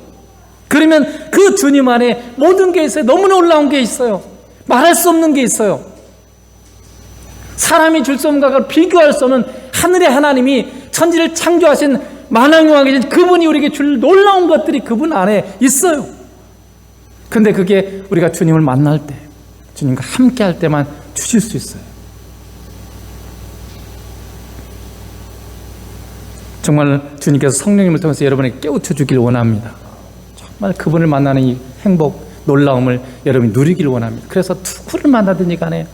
그러면 그 주님 안에 모든 게 있어요. 너무나 놀라운 게 있어요. 말할 수 없는 게 있어요. 사람이 줄 수 없는 것과 비교할 수 없는 하늘의 하나님이 천지를 창조하신 만왕의 계신 그분이 우리에게 줄 놀라운 것들이 그분 안에 있어요. 근데 그게 우리가 주님을 만날 때, 주님과 함께 할 때만 주실 수 있어요. 정말 주님께서 성령님을 통해서 여러분에게 깨우쳐 주길 원합니다. 정말 그분을 만나는 이 행복, 놀라움을 여러분이 누리길 원합니다. 그래서 누구를 만나든지 간에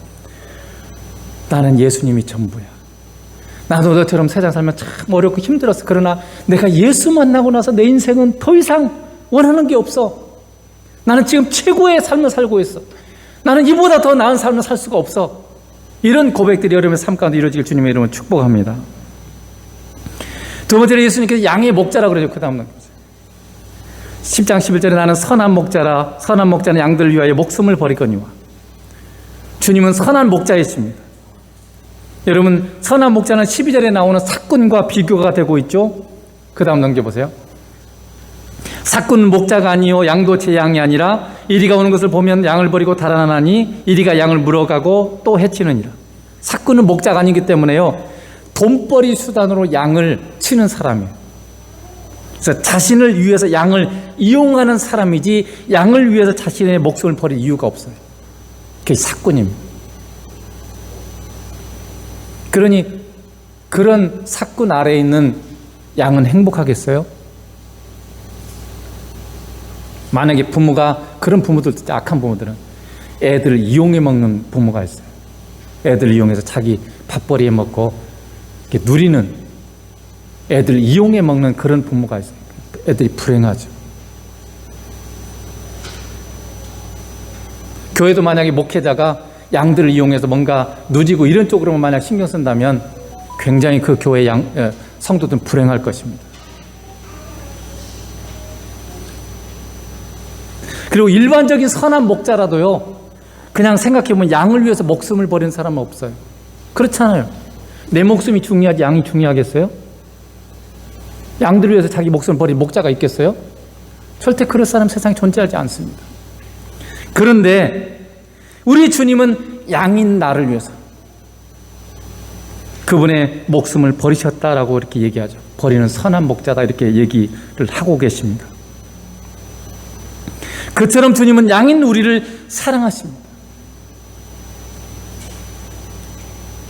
나는 예수님이 전부야. 나도 너처럼 세상 살면 참 어렵고 힘들었어. 그러나 내가 예수 만나고 나서 내 인생은 더 이상 원하는 게 없어. 나는 지금 최고의 삶을 살고 있어. 나는 이보다 더 나은 삶을 살 수가 없어. 이런 고백들이 여러분의 삶 가운데 이루어지길 주님의 이름으로 축복합니다. 두 번째로 예수님께서 양의 목자라고 그러죠. 그 다음 10장 11절에 나는 선한 목자라 선한 목자는 양들을 위하여 목숨을 버리거니와. 주님은 선한 목자이십니다. 여러분, 선한 목자는 12절에 나오는 사꾼과 비교가 되고 있죠. 그 다음 넘겨보세요. 사꾼은 목자가 아니요 양도 제 양이 아니라 이리가 오는 것을 보면 양을 버리고 달아나니 이리가 양을 물어가고 또 해치느니라. 사꾼은 목자가 아니기 때문에요, 돈벌이 수단으로 양을 치는 사람이에요. 그래서 자신을 위해서 양을 이용하는 사람이지 양을 위해서 자신의 목숨을 버릴 이유가 없어요. 그게 사꾼입니다. 그러니 그런 사꾼 아래에 있는 양은 행복하겠어요? 만약에 부모가, 그런 부모들, 악한 부모들은 애들을 이용해 먹는 부모가 있어요. 애들을 이용해서 자기 밥벌이에 먹고 이렇게 누리는, 애들을 이용해 먹는 그런 부모가 있어요. 애들이 불행하죠. 교회도 만약에 목회자가 양들을 이용해서 뭔가 누리고 이런 쪽으로만 만약 신경 쓴다면 굉장히 그 교회 성도들은 불행할 것입니다. 그리고 일반적인 선한 목자라도요, 그냥 생각해보면 양을 위해서 목숨을 버리는 사람은 없어요. 그렇잖아요. 내 목숨이 중요하지 양이 중요하겠어요? 양들을 위해서 자기 목숨을 버린 목자가 있겠어요? 절대 그럴 사람 세상에 존재하지 않습니다. 그런데 우리 주님은 양인 나를 위해서 그분의 목숨을 버리셨다라고 이렇게 얘기하죠. 버리는 선한 목자다, 이렇게 얘기를 하고 계십니다. 그처럼 주님은 양인 우리를 사랑하십니다.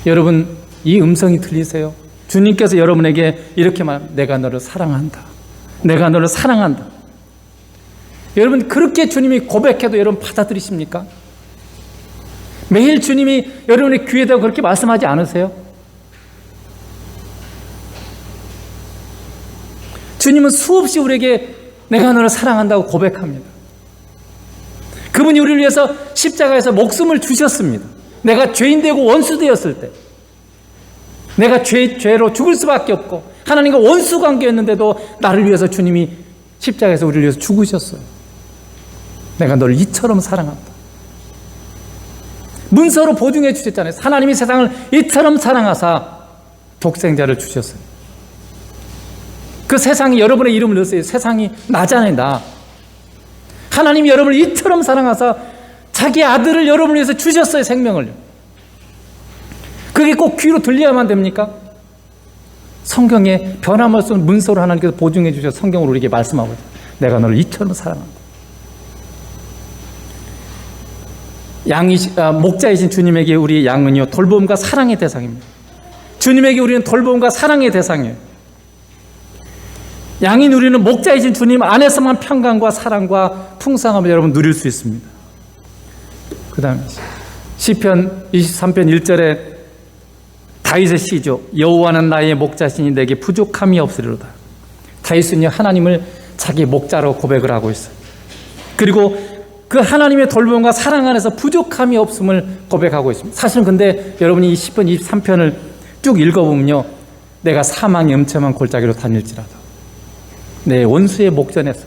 여러분, 이 음성이 들리세요? 주님께서 여러분에게 이렇게 말합니다. 내가 너를 사랑한다. 내가 너를 사랑한다. 여러분, 그렇게 주님이 고백해도 여러분 받아들이십니까? 매일 주님이 여러분의 귀에다 그렇게 말씀하지 않으세요? 주님은 수없이 우리에게 내가 너를 사랑한다고 고백합니다. 그분이 우리를 위해서 십자가에서 목숨을 주셨습니다. 내가 죄인 되고 원수 되었을 때, 내가 죄로 죽을 수밖에 없고 하나님과 원수 관계였는데도 나를 위해서 주님이 십자가에서 우리를 위해서 죽으셨어요. 내가 너를 이처럼 사랑한다. 문서로 보증해 주셨잖아요. 하나님이 세상을 이처럼 사랑하사 독생자를 주셨어요. 그 세상에 여러분의 이름을 넣었어요. 세상이 나잖아요, 나. 하나님이 여러분을 이처럼 사랑하사 자기 아들을 여러분을 위해서 주셨어요, 생명을요. 그게 꼭 귀로 들려야만 됩니까? 성경에 변함없이 문서로 하나님께서 보증해 주셔서 성경으로 우리에게 말씀하고 있어요. 내가 너를 이처럼 사랑한다. 목자이신 주님에게 우리 양은요, 돌봄과 사랑의 대상입니다. 주님에게 우리는 돌봄과 사랑의 대상이에요. 양인 우리는 목자이신 주님 안에서만 평강과 사랑과 풍성함을 여러분 누릴 수 있습니다. 그 다음에 시편 23편 1절에 다윗의 시죠. 여호와는 나의 목자시니 내게 부족함이 없으리로다. 다윗은요, 하나님을 자기 목자로 고백을 하고 있어요. 그리고 그 하나님의 돌봄과 사랑 안에서 부족함이 없음을 고백하고 있습니다. 사실은 근데 여러분이 이 시편 23편을 쭉 읽어보면요, 내가 사망의 음침한 골짜기로 다닐지라도 내 원수의 목전에서,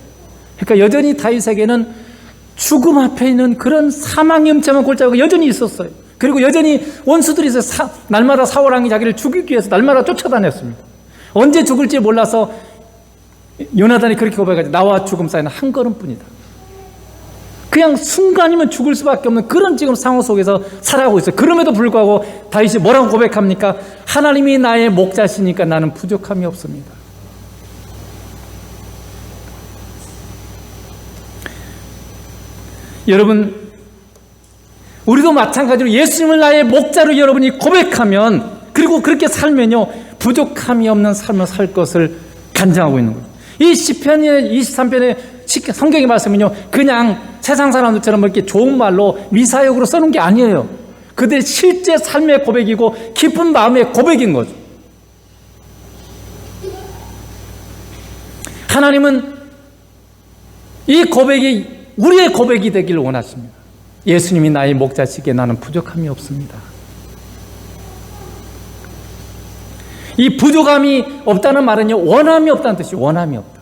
그러니까 여전히 다윗에게는 죽음 앞에 있는 그런 사망의 음침한 골짜기가 여전히 있었어요. 그리고 여전히 원수들이 있어서 날마다 사울왕이 자기를 죽이기 위해서 날마다 쫓아다녔습니다. 언제 죽을지 몰라서 요나단이 그렇게 고백하죠. 나와 죽음 사이는 한 걸음뿐이다. 그냥 순간이면 죽을 수밖에 없는 그런 지금 상황 속에서 살아가고 있어요. 그럼에도 불구하고 다윗이 뭐라고 고백합니까? 하나님이 나의 목자시니까 나는 부족함이 없습니다. 여러분, 우리도 마찬가지로 예수님을 나의 목자로 여러분이 고백하면, 그리고 그렇게 살면요, 부족함이 없는 삶을 살 것을 간증하고 있는 거예요. 이 시편의 23편의 성경의 말씀은요, 그냥 세상 사람들처럼 이렇게 좋은 말로 미사역으로 써놓은 게 아니에요. 그들의 실제 삶의 고백이고 깊은 마음의 고백인 거죠. 하나님은 이 고백이 우리의 고백이 되기를 원하십니다. 예수님이 나의 목자시기에 나는 부족함이 없습니다. 이 부족함이 없다는 말은요, 원함이 없다는 뜻이에요. 원함이 없다.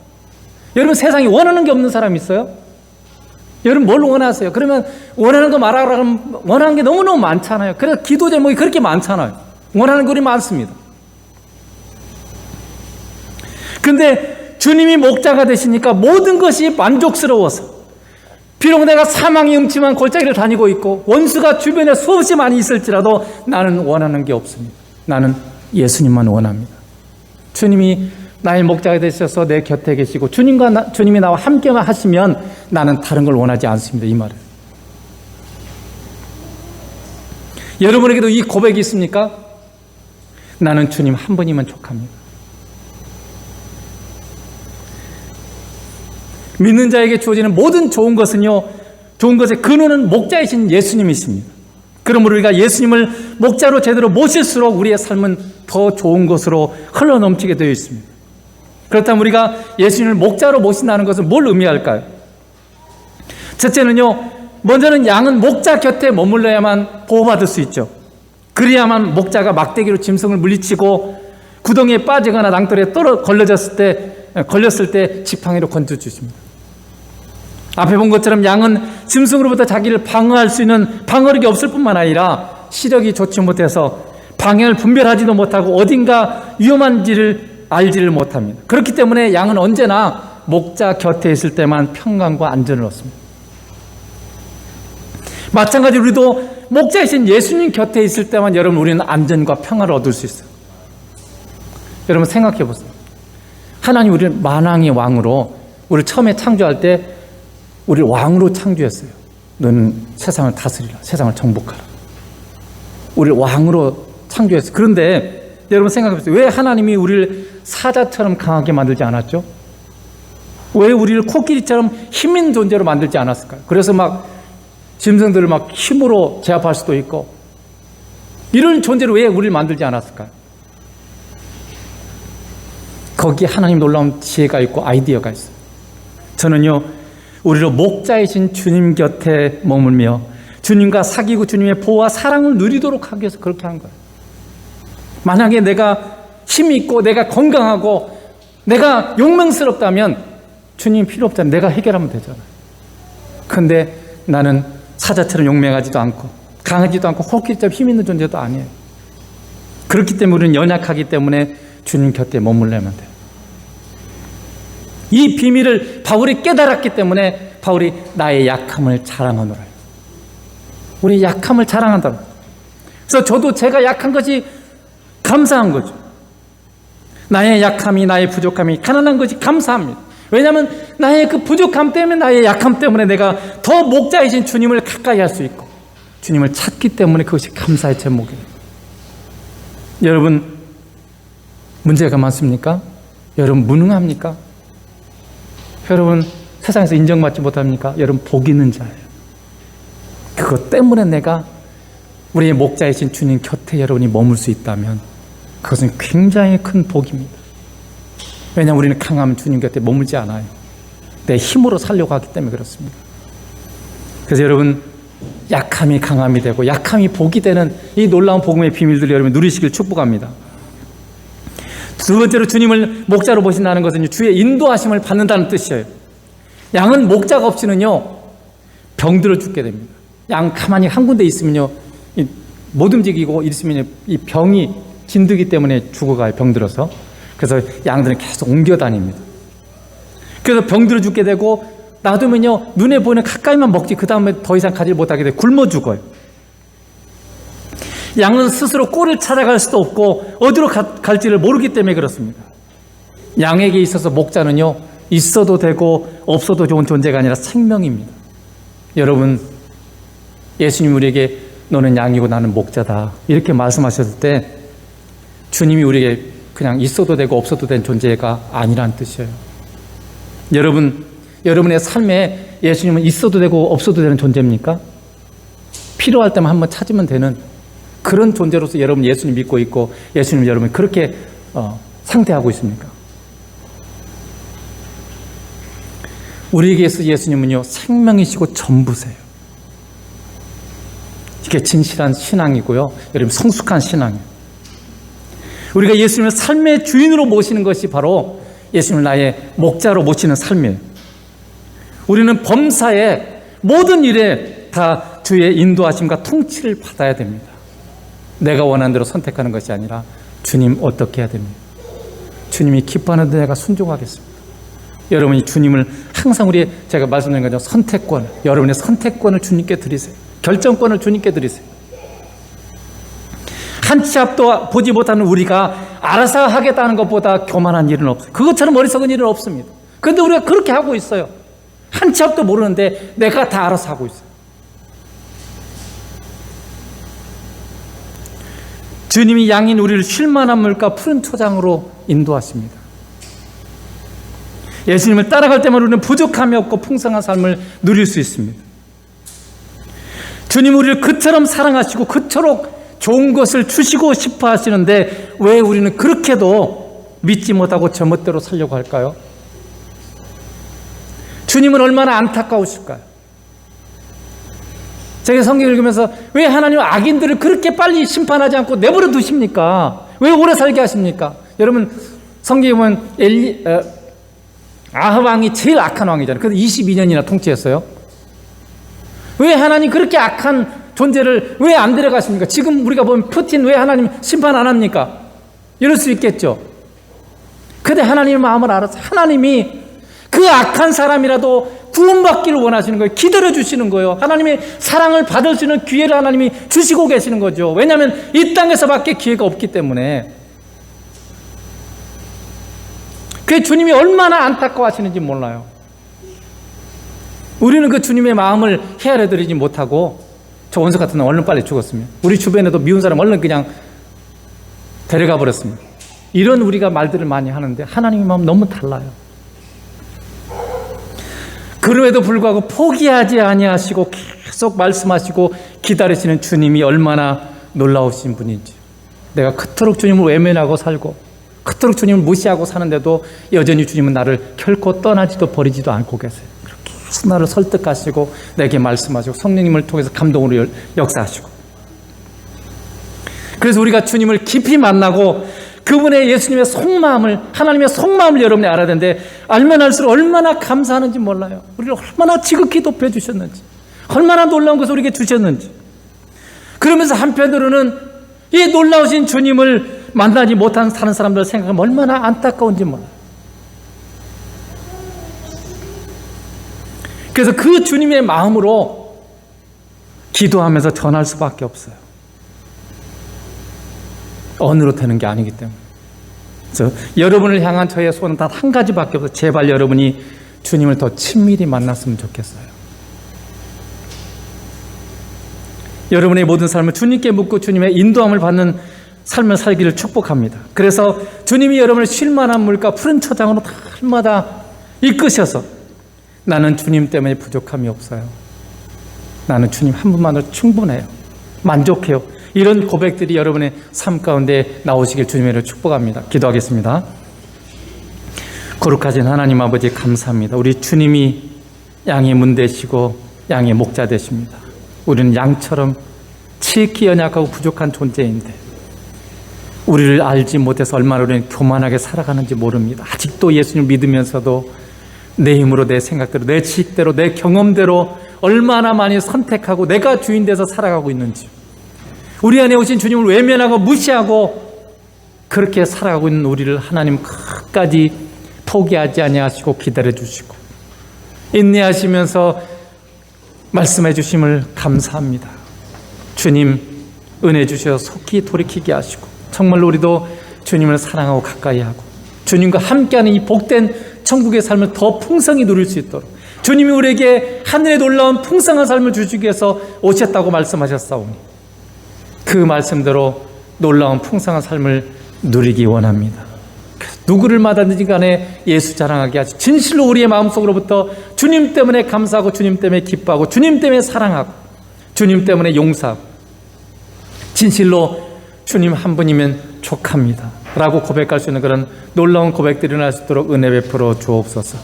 여러분, 세상에 원하는 게 없는 사람 있어요? 여러분, 뭘 원하세요? 그러면 원하는 거 말하라 그러면 원하는 게 너무너무 많잖아요. 그래서 기도 제목이 그렇게 많잖아요. 원하는 게 우리 많습니다. 근데 주님이 목자가 되시니까 모든 것이 만족스러워서, 비록 내가 사망의 음침한 골짜기를 다니고 있고 원수가 주변에 수없이 많이 있을지라도 나는 원하는 게 없습니다. 나는 예수님만 원합니다. 주님이 나의 목자가 되셔서 내 곁에 계시고 주님이 나와 함께만 하시면 나는 다른 걸 원하지 않습니다. 이 말은. 여러분에게도 이 고백이 있습니까? 나는 주님 한 분이면 족합니다. 믿는 자에게 주어지는 모든 좋은 것은요, 좋은 것의 근원은 목자이신 예수님이십니다. 그러므로 우리가 예수님을 목자로 제대로 모실수록 우리의 삶은 더 좋은 것으로 흘러넘치게 되어 있습니다. 그렇다면 우리가 예수님을 목자로 모신다는 것은 뭘 의미할까요? 첫째는요, 먼저는 양은 목자 곁에 머물러야만 보호받을 수 있죠. 그래야만 목자가 막대기로 짐승을 물리치고 구덩이에 빠지거나 낭떠러에 걸렸을 때 지팡이로 건져주십니다. 앞에 본 것처럼 양은 짐승으로부터 자기를 방어할 수 있는 방어력이 없을 뿐만 아니라 시력이 좋지 못해서 방향을 분별하지도 못하고 어딘가 위험한지를 알지를 못합니다. 그렇기 때문에 양은 언제나 목자 곁에 있을 때만 평강과 안전을 얻습니다. 마찬가지로 우리도 목자이신 예수님 곁에 있을 때만 여러분 우리는 안전과 평화를 얻을 수 있어요. 여러분 생각해 보세요. 하나님 우리를 만왕의 왕으로, 우리를 처음에 창조할 때 우리를 왕으로 창조했어요. 너는 세상을 다스리라, 세상을 정복하라. 우리를 왕으로 창조했어요. 그런데 여러분 생각해 보세요. 왜 하나님이 우리를 사자처럼 강하게 만들지 않았죠? 왜 우리를 코끼리처럼 힘 있는 존재로 만들지 않았을까요? 그래서 막 짐승들을 막 힘으로 제압할 수도 있고 이런 존재로 왜 우리를 만들지 않았을까요? 거기에 하나님 놀라운 지혜가 있고 아이디어가 있어요. 저는요, 우리로 목자이신 주님 곁에 머물며 주님과 사귀고 주님의 보호와 사랑을 누리도록 하기 위해서 그렇게 한 거예요. 만약에 내가 힘이 있고 내가 건강하고 내가 용맹스럽다면 주님 필요 없잖아요. 내가 해결하면 되잖아요. 그런데 나는 사자처럼 용맹하지도 않고 강하지도 않고 코끼리처럼 힘 있는 존재도 아니에요. 그렇기 때문에 우리는 연약하기 때문에 주님 곁에 머물려면 돼요. 이 비밀을 바울이 깨달았기 때문에 바울이 나의 약함을 자랑하노라. 우리 약함을 자랑한다. 그래서 저도 제가 약한 것이 감사한 거죠. 나의 약함이, 나의 부족함이, 가난한 것이 감사합니다. 왜냐하면 나의 그 부족함 때문에, 나의 약함 때문에 내가 더 목자이신 주님을 가까이 할 수 있고 주님을 찾기 때문에 그것이 감사의 제목이에요. 여러분 문제가 많습니까? 여러분 무능합니까? 여러분 세상에서 인정받지 못합니까? 여러분 복 있는 자예요. 그것 때문에 내가 우리의 목자이신 주님 곁에 여러분이 머물 수 있다면 그것은 굉장히 큰 복입니다. 왜냐하면 우리는 강하면 주님 곁에 머물지 않아요. 내 힘으로 살려고 하기 때문에 그렇습니다. 그래서 여러분 약함이 강함이 되고 약함이 복이 되는 이 놀라운 복음의 비밀들을 여러분 누리시길 축복합니다. 두 번째로 주님을 목자로 보신다는 것은 주의 인도하심을 받는다는 뜻이에요. 양은 목자가 없이는요 병들어 죽게 됩니다. 양 가만히 한 군데 있으면요 못 움직이고 있으면 이 병이 진드기 때문에 죽어가요. 병들어서. 그래서 양들은 계속 옮겨 다닙니다. 그래서 병들어 죽게 되고 놔두면요 눈에 보이는 가까이만 먹지 그 다음에 더 이상 가지 못하게 돼 굶어 죽어요. 양은 스스로 꼴을 찾아갈 수도 없고 어디로 갈지를 모르기 때문에 그렇습니다. 양에게 있어서 목자는요 있어도 되고 없어도 좋은 존재가 아니라 생명입니다. 여러분 예수님 우리에게 너는 양이고 나는 목자다 이렇게 말씀하셨을 때 주님이 우리에게 그냥 있어도 되고 없어도 된 존재가 아니라는 뜻이에요. 여러분의 삶에 예수님은 있어도 되고 없어도 되는 존재입니까? 필요할 때만 한번 찾으면 되는 그런 존재로서 여러분 예수님 믿고 있고 예수님 여러분 그렇게 상대하고 있습니까? 우리에게서 예수님은요, 생명이시고 전부세요. 이게 진실한 신앙이고요. 여러분, 성숙한 신앙이에요. 우리가 예수님을 삶의 주인으로 모시는 것이 바로 예수님을 나의 목자로 모시는 삶이에요. 우리는 범사의 모든 일에 다 주의 인도하심과 통치를 받아야 됩니다. 내가 원하는 대로 선택하는 것이 아니라 주님 어떻게 해야 됩니까? 주님이 기뻐하는 데 내가 순종하겠습니다. 여러분이 주님을 항상 제가 말씀드린 거죠. 선택권, 여러분의 선택권을 주님께 드리세요. 결정권을 주님께 드리세요. 한 치 앞도 보지 못하는 우리가 알아서 하겠다는 것보다 교만한 일은 없어요. 그것처럼 어리석은 일은 없습니다. 그런데 우리가 그렇게 하고 있어요. 한 치 앞도 모르는데 내가 다 알아서 하고 있어요. 주님이 양인 우리를 쉴만한 물과 푸른 초장으로 인도하십니다. 예수님을 따라갈 때만 우리는 부족함이 없고 풍성한 삶을 누릴 수 있습니다. 주님 우리를 그처럼 사랑하시고 그토록 좋은 것을 주시고 싶어 하시는데 왜 우리는 그렇게도 믿지 못하고 제멋대로 살려고 할까요? 주님은 얼마나 안타까우실까요? 제가 성경 읽으면서 왜 하나님은 악인들을 그렇게 빨리 심판하지 않고 내버려 두십니까? 왜 오래 살게 하십니까? 여러분 성경에 보면 아합 왕이 제일 악한 왕이잖아요. 그래서 22년이나 통치했어요. 왜 하나님 그렇게 악한 존재를 왜 안 데려가십니까? 지금 우리가 보면 푸틴 왜 하나님 심판 안 합니까? 이럴 수 있겠죠. 그런데 하나님의 마음을 알아서 하나님이 그 악한 사람이라도 구원받기를 원하시는 거예요. 기다려 주시는 거예요. 하나님의 사랑을 받을 수 있는 기회를 하나님이 주시고 계시는 거죠. 왜냐하면 이 땅에서밖에 기회가 없기 때문에. 그게 주님이 얼마나 안타까워하시는지 몰라요. 우리는 그 주님의 마음을 헤아려드리지 못하고 저 원수 같은 놈 얼른 빨리 죽었으면, 우리 주변에도 미운 사람 얼른 그냥 데려가 버렸습니다. 이런 우리가 말들을 많이 하는데 하나님의 마음 너무 달라요. 그럼에도 불구하고 포기하지 아니하시고 계속 말씀하시고 기다리시는 주님이 얼마나 놀라우신 분인지. 내가 그토록 주님을 외면하고 살고 그토록 주님을 무시하고 사는데도 여전히 주님은 나를 결코 떠나지도 버리지도 않고 계세요. 그렇게 계속 나를 설득하시고 내게 말씀하시고 성령님을 통해서 감동으로 역사하시고. 그래서 우리가 주님을 깊이 만나고 그분의 예수님의 속마음을, 하나님의 속마음을 여러분이 알아야 되는데 알면 알수록 얼마나 감사하는지 몰라요. 우리를 얼마나 지극히 돕혀주셨는지, 얼마나 놀라운 것을 우리에게 주셨는지. 그러면서 한편으로는 이 놀라우신 주님을 만나지 못한 사는 사람들 생각하면 얼마나 안타까운지 몰라요. 그래서 그 주님의 마음으로 기도하면서 전할 수밖에 없어요. 언어로 되는 게 아니기 때문에. 그래서 여러분을 향한 저의 소원은 단 한 가지밖에 없어요. 제발 여러분이 주님을 더 친밀히 만났으면 좋겠어요. 여러분의 모든 삶을 주님께 묻고 주님의 인도함을 받는 삶을 살기를 축복합니다. 그래서 주님이 여러분을 쉴만한 물과 푸른 초장으로 날마다 이끄셔서 나는 주님 때문에 부족함이 없어요. 나는 주님 한 분만으로 충분해요. 만족해요. 이런 고백들이 여러분의 삶 가운데 나오시길 주님으로 축복합니다. 기도하겠습니다. 거룩하신 하나님 아버지 감사합니다. 우리 주님이 양의 문 되시고 양의 목자 되십니다. 우리는 양처럼 지극히 연약하고 부족한 존재인데 우리를 알지 못해서 얼마나 우리는 교만하게 살아가는지 모릅니다. 아직도 예수님을 믿으면서도 내 힘으로, 내 생각대로, 내 지식대로, 내 경험대로 얼마나 많이 선택하고 내가 주인 돼서 살아가고 있는지, 우리 안에 오신 주님을 외면하고 무시하고 그렇게 살아가고 있는 우리를 하나님 끝까지 포기하지 아니하시고 기다려 주시고 인내하시면서 말씀해 주심을 감사합니다. 주님 은혜 주셔서 속히 돌이키게 하시고 정말로 우리도 주님을 사랑하고 가까이 하고 주님과 함께하는 이 복된 천국의 삶을 더 풍성히 누릴 수 있도록 주님이 우리에게 하늘의 놀라운 풍성한 삶을 주시기 위해서 오셨다고 말씀하셨사오니 그 말씀대로 놀라운 풍성한 삶을 누리기 원합니다. 누구를 만나든지 간에 예수 자랑하게 하시고 진실로 우리의 마음속으로부터 주님 때문에 감사하고 주님 때문에 기뻐하고 주님 때문에 사랑하고 주님 때문에 용서하고 진실로 주님 한 분이면 족합니다 라고 고백할 수 있는 그런 놀라운 고백들이 날 수 있도록 은혜 베풀어 주옵소서.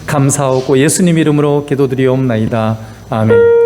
감사하고 예수님 이름으로 기도드리옵나이다. 아멘.